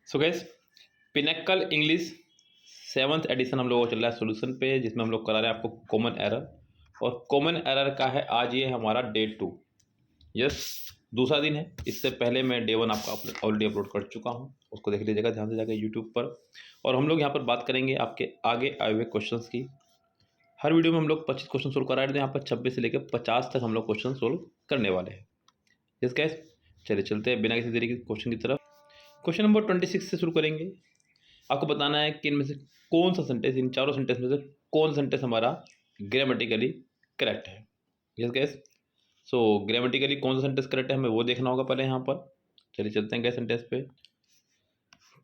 सो guys, pinnacle English 7th edition हम लोग को चल रहा है सोल्यूशन पे, जिसमें हम लोग करा रहे हैं आपको कॉमन एरर। और कॉमन एरर का है आज ये हमारा डे 2। यस, दूसरा दिन है। इससे पहले मैं डे 1 आपका ऑलरेडी अपलोड कर चुका हूँ, उसको देख लीजिएगा ध्यान से जाकर यूट्यूब पर। और हम लोग यहाँ पर बात करेंगे आपके आगे आए हुए क्वेश्चन की। हर वीडियो में हम लोग 25 क्वेश्चन सोल्व करा रहे थे। यहाँ पर 26 से लेकर 50 तक हम लोग क्वेश्चन सोल्व करने वाले हैं। यस गाइस, चलिए चलते हैं बिना किसी देरी के क्वेश्चन की तरफ। क्वेश्चन नंबर 26 से शुरू करेंगे। आपको बताना है कि इनमें से कौन सा सेंटेंस, इन चारों सेंटेंस में से कौन सा सेंटेंस हमारा ग्रामेटिकली करेक्ट है। यस गैस, सो ग्रामेटिकली कौन सा सेंटेंस करेक्ट है हमें वो देखना होगा पहले यहाँ पर। चलिए चलते हैं गैस सेंटेंस पे।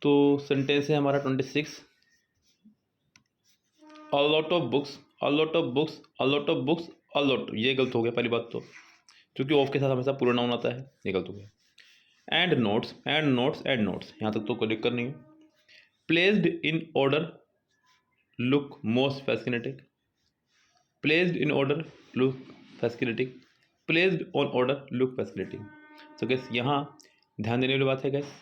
तो सेंटेंस है हमारा 26। A lot of books, a lot of books, a lot of books, a lot. ये गलत हो गया पहली बात तो, क्योंकि ऑफ के साथ हमेशा पूरा नाउन आता है, ये गलत हो गया। And notes, and notes, and notes, यहाँ तक तो कोई दिक्कत नहीं है। Placed in order look most fascinating, placed in order look fascinating, placed on order look fascinating। तो गैस यहाँ ध्यान देने वाली बात है गैस,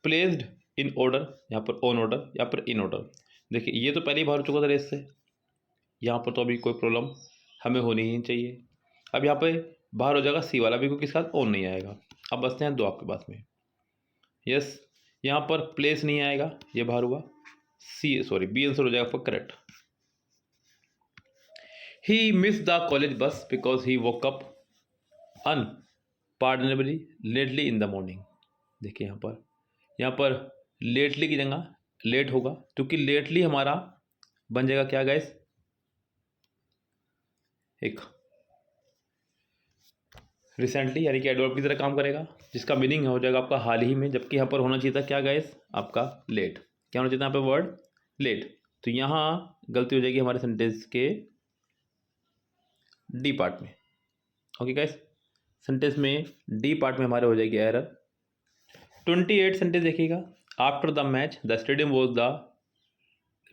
प्लेस्ड इन ऑर्डर, यहाँ पर ऑन ऑर्डर, यहाँ पर इन ऑर्डर। देखिए ये तो पहले ही बाहर हो चुका था रेस से, यहाँ पर तो अभी कोई प्रॉब्लम हमें होनी ही चाहिए। अब यहाँ पे बाहर हो जाएगा सी वाला भी, क्योंकि इसके साथ ऑन नहीं आएगा। अब बचते हैं दो आपके पास में। यस, यहाँ पर प्लेस नहीं आएगा, ये बाहर हुआ। बी आंसर हो जाएगा correct. He missed the college bus because he woke up unpardonably lately in the morning। देखिए यहाँ पर लेटली की जगह लेट होगा, क्योंकि लेटली हमारा बन जाएगा क्या गाइस, एक रिसेंटली, यानी कि एडवर्ब की तरह काम करेगा, जिसका मीनिंग हो जाएगा आपका हाल ही में। जबकि यहाँ पर होना चाहिए था क्या गाइस, आपका लेट। क्या होना चाहिए था यहाँ पे, वर्ड लेट। तो यहाँ गलती हो जाएगी हमारे सेंटेंस के डी पार्ट में। ओके गाइस, सेंटेंस में डी पार्ट में हमारे हो जाएगी एरर। 28 सेंटेंस देखिएगा। After the match the stadium was the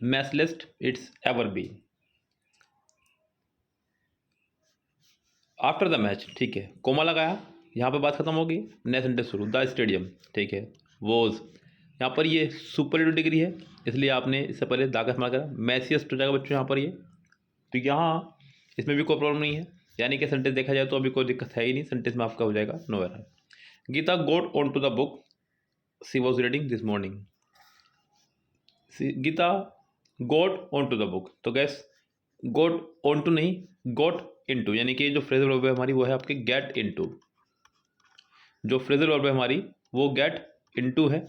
messiest it's ever been. After the match, ठीक है, कोमा लगाया, यहाँ पे बात खत्म होगी, नया सेंटेंस शुरू। द स्टेडियम, ठीक है, वॉज, यहाँ पर ये सुपरलेटिव डिग्री है, इसलिए आपने इससे पहले दागा इस्तेमाल करा। मैसियस्ट हो जाएगा बच्चों यहाँ पर ये। तो यहाँ इसमें भी कोई प्रॉब्लम नहीं है, यानी कि सेंटेंस देखा जाए तो अभी कोई दिक्कत है ही नहीं। सेंटेंस में आपका हो जाएगा no error. Geeta got on to the book she was reading this morning. Geeta got on to the book, तो गैस गोट ऑन टू नहीं, गोट इनटू, यानी कि जो फ्रेजल वर्ब है हमारी वो है आपकी गेट इनटू। जो फ्रेजल वर्ब है हमारी वो गेट इनटू है।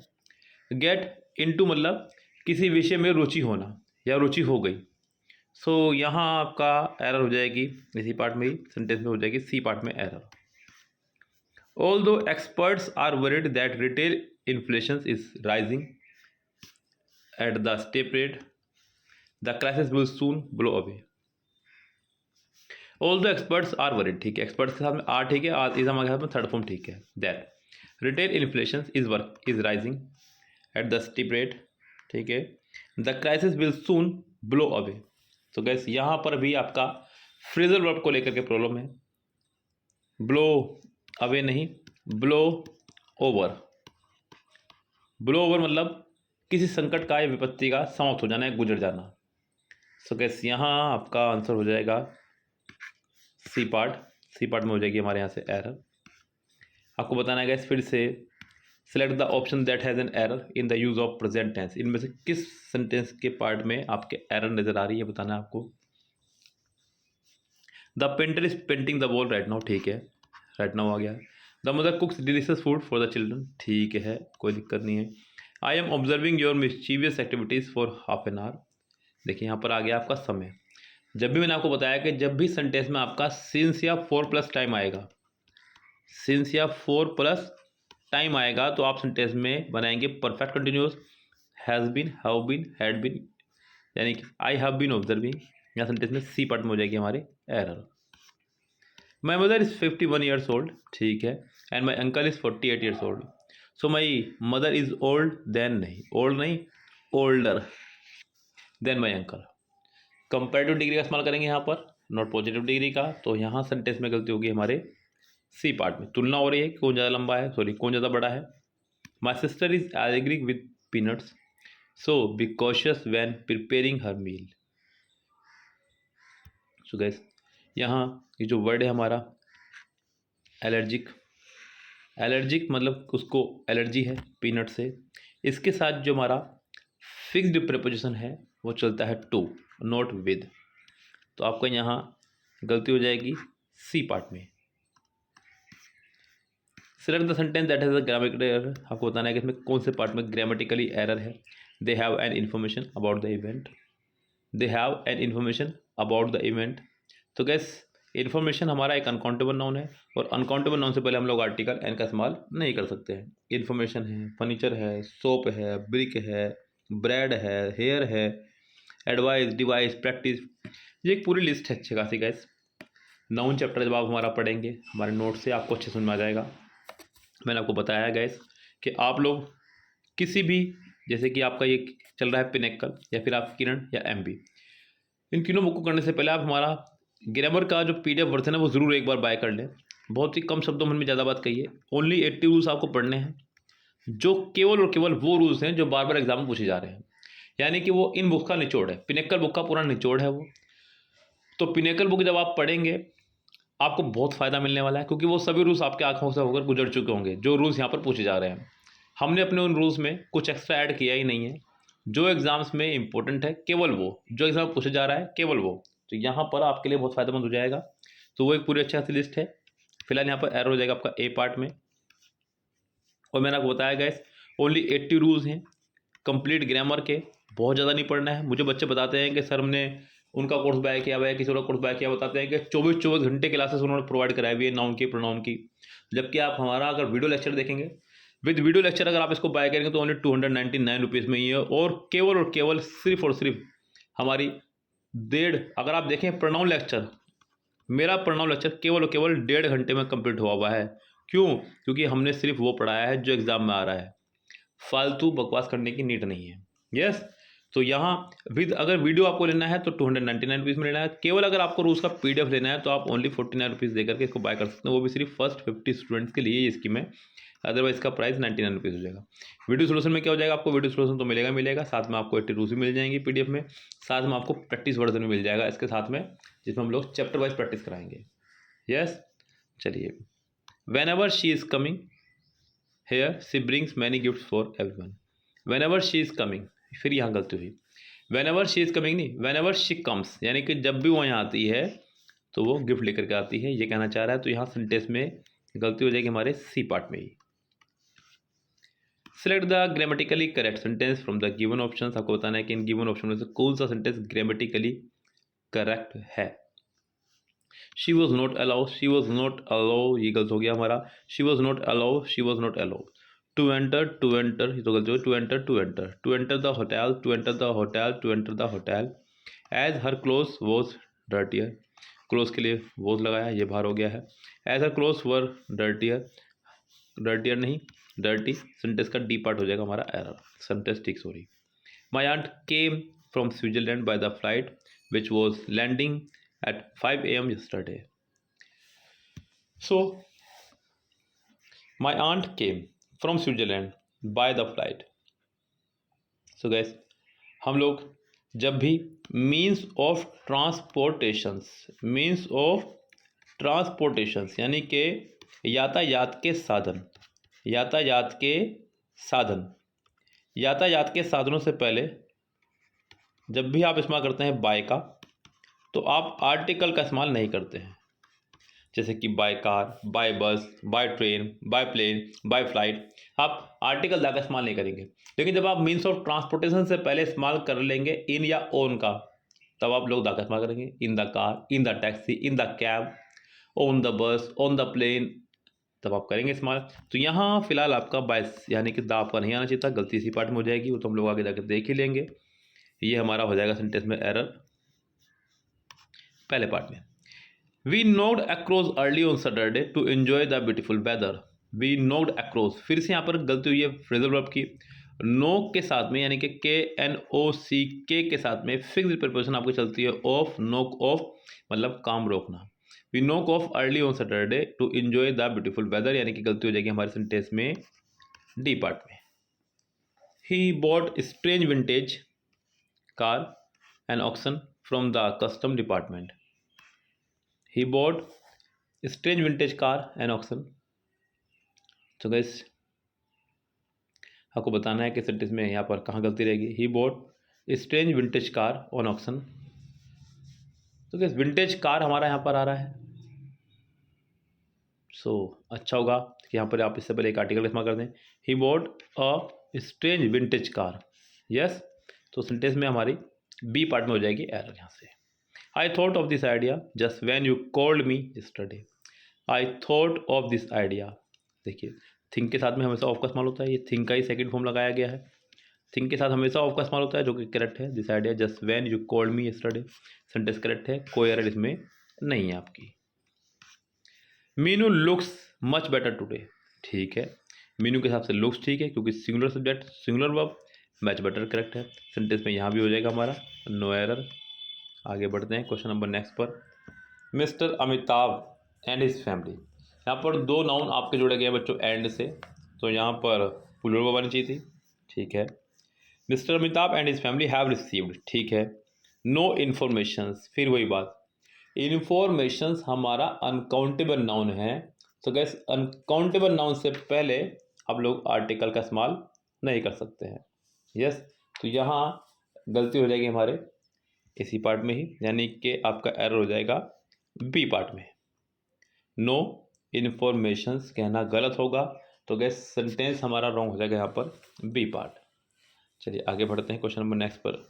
गेट इनटू मतलब किसी विषय में रुचि होना या रुचि हो गई। सो यहाँ आपका एरर हो जाएगी इसी पार्ट में ही, सेंटेंस में हो जाएगी सी पार्ट में error. Although experts are worried that retail inflation is rising at the steep rate, the crisis will soon blow away। Although experts are worried, ठीक है, एक्सपर्ट्स के साथ में आर, ठीक है, इस हमारे साथ में थर्ड फॉर्म, ठीक है, that retail inflation is rising at the steep rate, ठीक है, the crisis will soon blow away. तो गैस यहाँ पर भी आपका फ्रेजल वर्ब को लेकर के प्रॉब्लम है। ब्लो अवे नहीं, ब्लो ओवर। ब्लो ओवर मतलब किसी संकट का या विपत्ति का समाप्त हो जाना है, गुजर जाना। सो गैस यहाँ आपका आंसर हो जाएगा सी पार्ट। सी पार्ट में हो जाएगी हमारे यहाँ से एरर। आपको बताना है गैस फिर से, select the option that has an error in the use of present tense. इनमें से किस सेंटेंस के पार्ट में आपके एरर नजर आ रही है बताना है आपको। The painter is painting the wall right now, ठीक है, राइट नाउ आ गया। The mother कुक्स delicious food for the children, ठीक है, कोई दिक्कत नहीं है। I am observing your mischievous activities for half an hour. देखिए यहाँ पर आ गया आपका समय। जब भी मैंने आपको बताया कि जब भी सेंटेंस में आपका सिंस या 4+ टाइम आएगा, सिंस या 4+ टाइम आएगा, तो आप सेंटेंस में बनाएंगे perfect continuous, has been, have been, had been, यानी कि आई हैव बीन ऑब्जर्विंग। यहाँ सेंटेंस में सी पार्ट में हो जाएगी हमारी error. My mother is 51 years old, ठीक है, and my uncle is 48 years old. So my mother is old then, नहीं, ओल्ड नहीं, older than my uncle. Comparative degree का इस्तेमाल करेंगे यहाँ पर, नॉट पॉजिटिव डिग्री का। तो यहाँ सेंटेंस में गलती होगी हमारे सी पार्ट में। तुलना हो रही है कौन ज़्यादा लंबा है, कौन ज़्यादा बड़ा है। My sister is agree with peanuts. So be cautious when preparing her meal. So guys, यहाँ ये जो वर्ड है हमारा एलर्जिक, एलर्जिक मतलब उसको एलर्जी है पीनट से। इसके साथ जो हमारा फिक्स्ड प्रीपोजिशन है वो चलता है टू, नॉट विद। तो आपका यहाँ गलती हो जाएगी सी पार्ट में। Select the sentence that has a grammatical error. आपको बताना है कि इसमें कौन से पार्ट में ग्रामेटिकली एरर है। They have an information about the event, they have an information about the event. तो गैस इन्फॉर्मेशन हमारा एक अनकाउंटेबल नाउन है, और अनकाउंटेबल नाउन से पहले हम लोग आर्टिकल एन का इस्तेमाल नहीं कर सकते हैं। इन्फॉर्मेशन है, फर्नीचर है, सोप है, ब्रिक है, ब्रेड है, हेयर है, एडवाइस, डिवाइस, प्रैक्टिस, ये एक पूरी लिस्ट है अच्छी खासी गैस। नाउन चैप्टर जब आप हमारा पढ़ेंगे हमारे नोट से आपको अच्छे समझ में आ जाएगा। मैंने आपको बताया गैस कि आप लोग किसी भी, जैसे कि आपका ये चल रहा है पिनेकल या फिर आप किरण या एमबी, इन तीनों बुक को करने से पहले आप हमारा ग्रामर का जो पीडीएफ वर्जन है वो ज़रूर एक बार बाय कर लें। बहुत ही कम शब्दों में ज़्यादा बात कही है। ओनली 80 रूल्स आपको पढ़ने हैं, जो केवल और केवल वो रूल्स हैं जो बार बार एग्जाम में पूछे जा रहे हैं। यानी कि वो इन बुक का निचोड़ है, पिनेकल बुक का पूरा निचोड़ है वो। तो पिनेकल बुक जब आप पढ़ेंगे आपको बहुत फ़ायदा मिलने वाला है, क्योंकि वो सभी रूल्स आपके आंखों से होकर गुजर चुके होंगे जो रूल्स यहाँ पर पूछे जा रहे हैं। हमने अपने उन रूल्स में कुछ एक्स्ट्रा ऐड किया ही नहीं है। जो एग्जाम्स में इंपॉर्टेंट है केवल वो, जो एग्जाम पूछा जा रहा है केवल वो, तो यहाँ पर आपके लिए बहुत फ़ायदेमंद हो जाएगा। तो वो एक पूरी अच्छी खासी लिस्ट है। फिलहाल यहाँ पर एरर हो जाएगा आपका ए पार्ट में। और मैंने आपको बताया गैस ओनली 80 रूल्स हैं कंप्लीट ग्रामर के, बहुत ज़्यादा नहीं पढ़ना है। मुझे बच्चे बताते हैं कि सर हमने उनका कोर्स बाय किया हुआ है, किसी और कोर्स बाय किया, बताते हैं कि 24 घंटे क्लासेस उन्होंने प्रोवाइड कराई हुई है नाउन की, प्रोनाउन की। जबकि आप हमारा अगर वीडियो लेक्चर देखेंगे, विद वीडियो लेक्चर अगर आप इसको बाय करेंगे तो ओनली 299 रुपीज़ में ही है। और केवल सिर्फ और सिर्फ हमारी अगर आप देखें प्रोनाउन लेक्चर, मेरा प्रोनाउन लेक्चर केवल और केवल 1.5 घंटे में कंप्लीट हुआ है। क्यों? क्योंकि हमने सिर्फ वो पढ़ाया है जो एग्जाम में आ रहा है, फालतू बकवास करने की नीड नहीं है। यस, तो यहाँ विद अगर वीडियो आपको लेना है तो 299 रुपीज़ में लेना है। केवल अगर आपको रोज़ का पीडीएफ लेना है तो आप ओनली 49 रुपीज़ देकर के इसको बाय कर सकते हैं। वो भी सिर्फ फर्स्ट 50 स्टूडेंट्स के लिए ये स्कीम है, अदरवाइज इसका प्राइस 99 रुपीज़ हो जाएगा। वीडियो सोल्यूशन में क्या हो जाएगा, आपको वीडियो सोल्यूशन तो मिलेगा, साथ में आपको 80 रूल्स भी मिल जाएंगी पीडीएफ में, साथ में आपको प्रैक्टिस वर्जन भी मिल जाएगा इसके साथ में, जिसमें हम लोग चैप्टर वाइज प्रैक्टिस कराएंगे। यस, चलिए। When ever she is coming here she brings many gift for everyone. When ever she is coming, फिर यहाँ गलती हुई, when ever she is coming नहीं, वेन एवर शी कम्स, यानी कि जब भी वो यहाँ आती है तो वो गिफ्ट लेकर के आती है, ये कहना चाह रहा है। तो यहाँ सेंटेंस में गलती हो जाएगी हमारे सी पार्ट में ही। Select the grammatically correct sentence from the given option. आपको बताना है कि इन गिवन ऑप्शन में से कौन सा सेंटेंस ग्रामेटिकली करेक्ट है। She was not allow, she was not allow, ये गलत हो गया हमारा। She was not allow, she was not allow. To enter, ये तो गलती हो। To enter, to enter the hotel, to enter the hotel, to enter the hotel. As her cloth was dirtier, cloth के लिए वॉज लगाया, ये बाहर हो गया है। As her cloth were dirtier, dirtier नहीं डर्टी, सेंटेंस का डी पार्ट हो जाएगा हमारा एरर, सेंटेंस ठीक, sorry. My aunt came from Switzerland by the flight which was landing at 5 a.m. yesterday. So, my aunt came from Switzerland by the flight. So guys, हम लोग जब भी means of transportations यानी कि यातायात के साधनों से पहले जब भी आप इस्तेमाल करते हैं बाय का, तो आप आर्टिकल का इस्तेमाल नहीं करते हैं। जैसे कि by car, by bus, by train, by plane, by flight, आप आर्टिकल का इस्तेमाल नहीं करेंगे। लेकिन जब आप मीन्स ऑफ ट्रांसपोर्टेशन से पहले इस्तेमाल कर लेंगे इन या ओन का, तब आप लोग दा का इस्तेमाल करेंगे। In the car, in the taxi, in the cab, on the bus, on the plane, तब आप करेंगे इस्तेमाल। तो यहाँ फिलहाल आपका बायस यानी कि दा आपका नहीं आना चाहिए था, गलती इसी पार्ट में हो जाएगी, वो तो हम लोग आगे जाकर देख ही लेंगे। ये हमारा हो जाएगा सेंटेंस में एरर पहले पार्ट में। We knocked across early on Saturday to enjoy the beautiful weather. We knocked across, फिर से यहाँ पर गलती हुई है फ्रेजल वर्ब की। नोक के साथ में यानी कि KNOCK के साथ में फिक्स्ड प्रीपोजिशन आपको चलती है ऑफ, नोक ऑफ मतलब काम रोकना। We knock off early on Saturday to enjoy the beautiful weather, यानी कि गलती हो जाएगी हमारे सेंटेंस में डी पार्ट में। He bought strange vintage car an auction from the custom department. He bought strange vintage car an auction. तो guys आपको बताना है कि सेंटेंस में यहाँ पर कहाँ गलती रहेगी। ही bought strange vintage car on auction. तो गाइस विंटेज कार हमारा यहाँ पर आ रहा है। अच्छा होगा कि यहाँ पर आप इससे पहले एक आर्टिकल इस्तेमाल कर दें। He bought a strange vintage car. Yes, तो सेंटेंस में हमारी बी पार्ट में हो जाएगी एरर यहाँ से। I thought of this idea just when you called me yesterday. I thought of this idea. देखिए थिंक के साथ में हमेशा ऑफ का इस्तेमाल होता है। ये थिंक का ही सेकंड फॉर्म लगाया गया है। थिंक के साथ हमेशा ऑफ का इस्तेमाल होता है, जो कि करेक्ट है। This idea just when you called me yesterday, sentence correct है, कोई एरर इसमें नहीं है आपकी। Meenu looks much better today. ठीक है, मीनू के हिसाब से लुक्स ठीक है क्योंकि singular subject singular verb, match better correct है। सेंटेंस में यहाँ भी हो जाएगा हमारा नो एरर। आगे बढ़ते हैं क्वेश्चन नंबर नेक्स्ट पर। Mister Amitabh and his family. यहाँ पर दो नाउन आपके जुड़े गए बच्चों एंड से, तो यहाँ पर प्लूरल वर्ब आनी चाहिए थी। ठीक है, mister Amitabh and his family have received. ठीक है, नो इन्फॉर्मेशंस, फिर वही बात, इन्फॉर्मेशंस हमारा अनकाउंटेबल नाउन है। तो गैस अनकाउंटेबल नाउन से पहले आप लोग आर्टिकल का इस्तेमाल नहीं कर सकते हैं। यस, तो यहाँ गलती हो जाएगी हमारे इसी पार्ट में ही, यानी कि आपका एरर हो जाएगा बी पार्ट में। नो इन्फॉर्मेशंस कहना गलत होगा, तो गैस सेंटेंस हमारा रॉन्ग हो जाएगा यहाँ पर बी पार्ट। चलिए आगे बढ़ते हैं क्वेश्चन नंबर नेक्स्ट पर।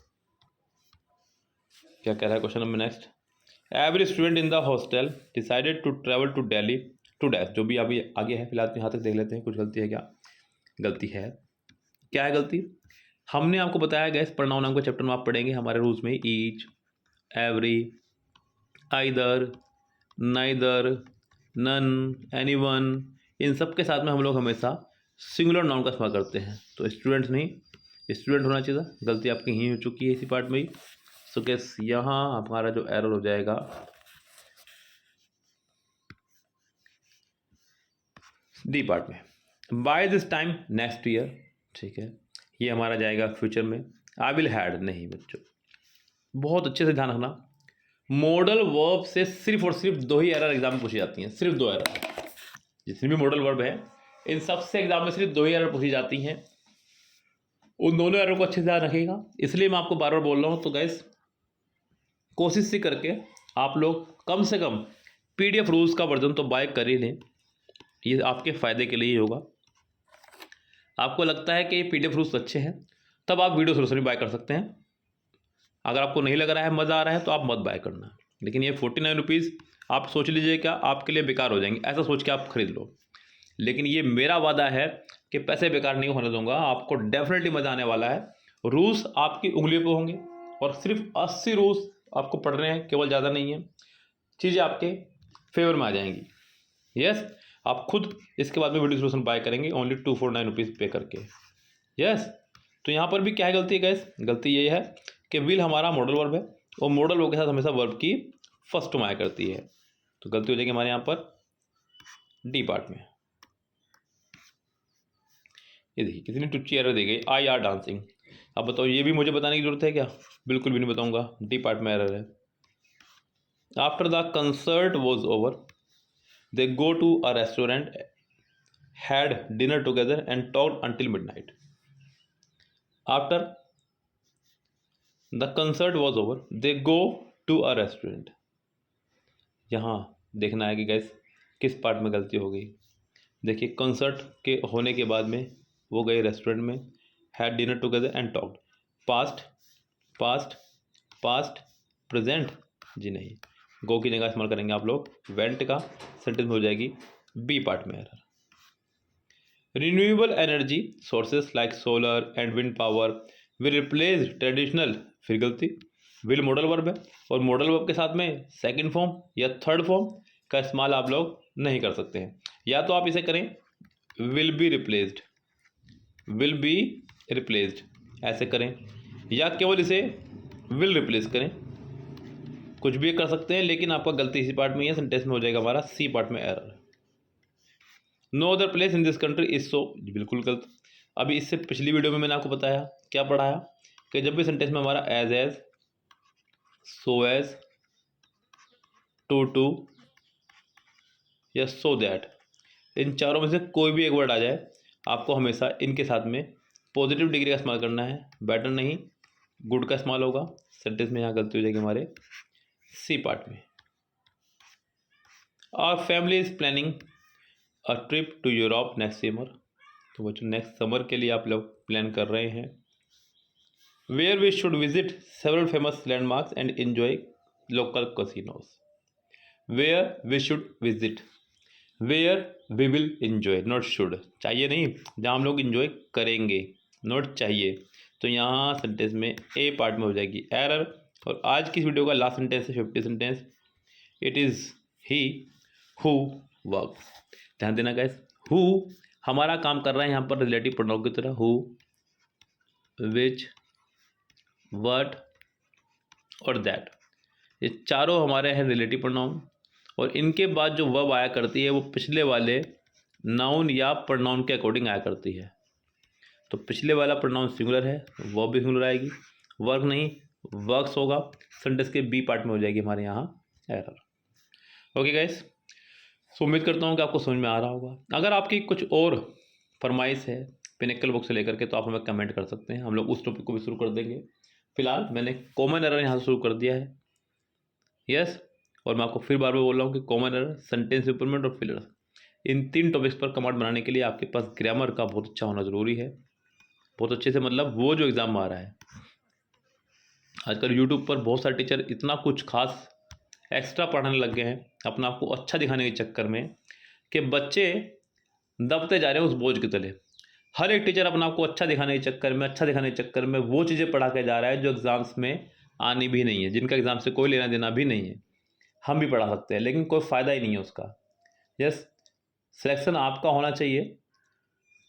क्या कह रहा है question number next. Every student in the hostel decided to travel to Delhi to dash. जो भी अभी आगे है फिलहाल तो यहाँ तक देख लेते हैं, कुछ गलती है क्या। गलती है, क्या है गलती। हमने आपको बताया गया इस प्रोनाउन नाम के चैप्टर में आप पढ़ेंगे हमारे रूल्स में each, every, either, neither, none, anyone, इन सब के साथ में हम लोग हमेशा सिंगुलर नाउन का इस्तेमाल करते हैं। तो स्टूडेंट नहीं, स्टूडेंट होना चाहिए था। गलती आपकी यहीं हो चुकी है इसी पार्ट में ही। सो गैस यहाँ हमारा जो एरर हो जाएगा डी पार्ट में, by this time next year. ठीक है, ये हमारा जाएगा फ्यूचर में। आई विल हैड नहीं बच्चों, बहुत अच्छे से ध्यान रखना। मॉडल वर्ब से सिर्फ और सिर्फ दो ही एरर एग्जाम में पूछी जाती हैं, सिर्फ दो एरर। जितनी भी मॉडल वर्ब है इन सबसे एग्जाम में सिर्फ दो ही एरर पूछी जाती हैं। उन दोनों एरर को अच्छे से ध्यान रखिएगा, इसलिए मैं आपको बार बार बोल रहा हूँ। तो गाइस कोशिश से करके आप लोग कम से कम PDF रूल्स का वर्जन तो बाय कर ही लें, ये आपके फ़ायदे के लिए ही होगा। आपको लगता है कि PDF रूल्स अच्छे हैं तब आप वीडियो सोल्यूशन बाय कर सकते हैं। अगर आपको नहीं लग रहा है, मज़ा आ रहा है, तो आप मत बाय करना। लेकिन ये 49 रुपीज़ आप सोच लीजिए क्या आपके लिए बेकार हो जाएंगे, ऐसा सोच के आप खरीद लो। लेकिन ये मेरा वादा है कि पैसे बेकार नहीं होने दूंगा, आपको डेफिनेटली मज़ा आने वाला है। रूल्स आपकी उंगलियों पे होंगे और सिर्फ 80 रूल्स आपको पढ़ने हैं, केवल, ज़्यादा नहीं है। चीज़ें आपके फेवर में आ जाएंगी। यस, आप खुद इसके बाद में वीडियो सोल्यूशन बाय करेंगे ओनली 249 रुपीज़ पे करके। यस, तो यहाँ पर भी क्या है गलती है गैस, गलती ये है कि विल हमारा मॉडल वर्ब है और मॉडल वर्ब के साथ हमेशा वर्ब की फर्स्ट टर्म आया करती है। तो गलती हो जाएगी हमारे यहाँ पर डी पार्ट में। ये देखिए कितनी टुच्ची एरर दी गई, आई आर डांसिंग। अब बताओ ये भी मुझे बताने की जरूरत है क्या, बिल्कुल भी नहीं बताऊंगा, डी पार्ट में एरर है। After the concert was over they go to a restaurant, had dinner together and talked until midnight. After the concert was over they go to a restaurant. यहाँ देखना है कि गैस किस part में गलती हो गई। देखिए कंसर्ट के होने के बाद में वो गए रेस्टोरेंट में, had dinner together and talked, past past past present जी नहीं, गो की जगह इस्तेमाल करेंगे आप लोग वेंट का, सेंटेंस में हो जाएगी बी पार्ट में error. Renewable energy sources like solar and wind power will replace traditional, फिर गलती, विल मॉडल वर्ब है और मॉडल वर्ब के साथ में सेकंड फॉर्म या थर्ड फॉर्म का इस्तेमाल आप लोग नहीं कर सकते हैं। या तो आप इसे करें will be replaced, will be replaced ऐसे करें, या केवल इसे विल रिप्लेस करें, कुछ भी कर सकते हैं। लेकिन आपका गलती इसी पार्ट में है, सेंटेंस में हो जाएगा हमारा सी पार्ट में error. No other place in this country is so, बिल्कुल गलत। अभी इससे पिछली वीडियो में मैंने आपको बताया, क्या पढ़ाया, कि जब भी सेंटेंस में हमारा एज, सो एज, टू या सो दैट, इन चारों में से कोई भी एक वर्ड आ जाए, आपको हमेशा इनके साथ में पॉजिटिव डिग्री का इस्तेमाल करना है, बेटर नहीं गुड का इस्तेमाल होगा। सेंटेंस में यहाँ गलती हो जाएगी हमारे सी पार्ट में। Our family is planning a trip to Europe next summer. तो बच्चों नेक्स्ट समर के लिए आप लोग प्लान कर रहे हैं। Where we should visit several famous landmarks and enjoy local casinos. Where we should visit, where we will enjoy, not should, चाहिए नहीं, जहाँ हम लोग इंजॉय करेंगे, नॉट चाहिए। तो यहाँ सेंटेंस में ए पार्ट में हो जाएगी एरर। और आज की इस वीडियो का लास्ट सेंटेंस है 50 sentence, it is he who work. ध्यान देना गाइस, हु हमारा काम कर रहा है यहाँ पर रिलेटिव प्रोनाउन की तरह, हु, विच, व्हाट और दैट, ये चारों हमारे हैं रिलेटिव प्रोनाउन। और इनके बाद जो वर्ब आया करती है वो पिछले वाले नाउन या प्रोनाउन के अकॉर्डिंग आया करती है। तो पिछले वाला प्रोनाउन सिंगुलर है, वर्ब भी सिंगुलर आएगी, वर्क नहीं वर्क्स होगा। सेंटेंस के बी पार्ट में हो जाएगी हमारे यहाँ एरर। ओके गाइस, सो उम्मीद करता हूँ कि आपको समझ में आ रहा होगा। अगर आपकी कुछ और फरमाइश है पिनेकल बुक से लेकर के, तो आप हमें कमेंट कर सकते हैं, हम लोग उस टॉपिक को भी शुरू कर देंगे। फिलहाल मैंने कॉमन एरर यहाँ से शुरू कर दिया है, यस। और मैं आपको फिर बार बार बोल रहा हूँ कि कॉमन एरर, सेंटेंस इंप्रूवमेंट और फिलर्स, इन 3 टॉपिक्स पर कमांड बनाने के लिए आपके पास ग्रामर का बहुत अच्छा होना ज़रूरी है। बहुत अच्छे से, मतलब वो जो एग्ज़ाम आ रहा है आजकल यूट्यूब पर बहुत सारे टीचर इतना कुछ खास एक्स्ट्रा पढ़ाने लग गए हैं अपना आपको अच्छा दिखाने के चक्कर में, कि बच्चे दबते जा रहे हैं उस बोझ के तले। हर एक टीचर अपना आपको अच्छा दिखाने के चक्कर में, अच्छा दिखाने के चक्कर में वो चीज़ें पढ़ा के जा रहा है जो एग्ज़ाम्स में आनी भी नहीं है, जिनका एग्ज़ाम से कोई लेना देना भी नहीं है। हम भी पढ़ा सकते हैं लेकिन कोई फ़ायदा ही नहीं है उसका। यस, सिलेक्शन आपका होना चाहिए,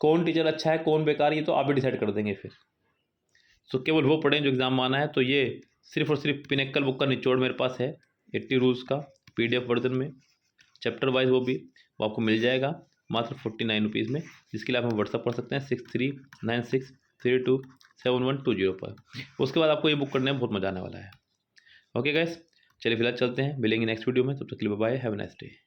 कौन टीचर अच्छा है कौन बेकार, ये तो आप ही डिसाइड कर देंगे फिर। सो केवल वो पढ़ें जो एग्ज़ाम में आना है। तो ये सिर्फ और सिर्फ पिनेकल बुक का निचोड़ मेरे पास है 80 रूल्स का PDF वर्जन में, चैप्टर वाइज वो आपको मिल जाएगा मात्र 49 रुपीज़ में, जिसके लिए आप हमें व्हाट्सअप कर सकते हैं 6396327120 पर। उसके बाद आपको ये बुक करने में बहुत मजा आने वाला है। ओके गाइस, चलिए फिलहाल चलते हैं, मिलेंगे नेक्स्ट वीडियो में, तब तक के लिए bye, have a nice day.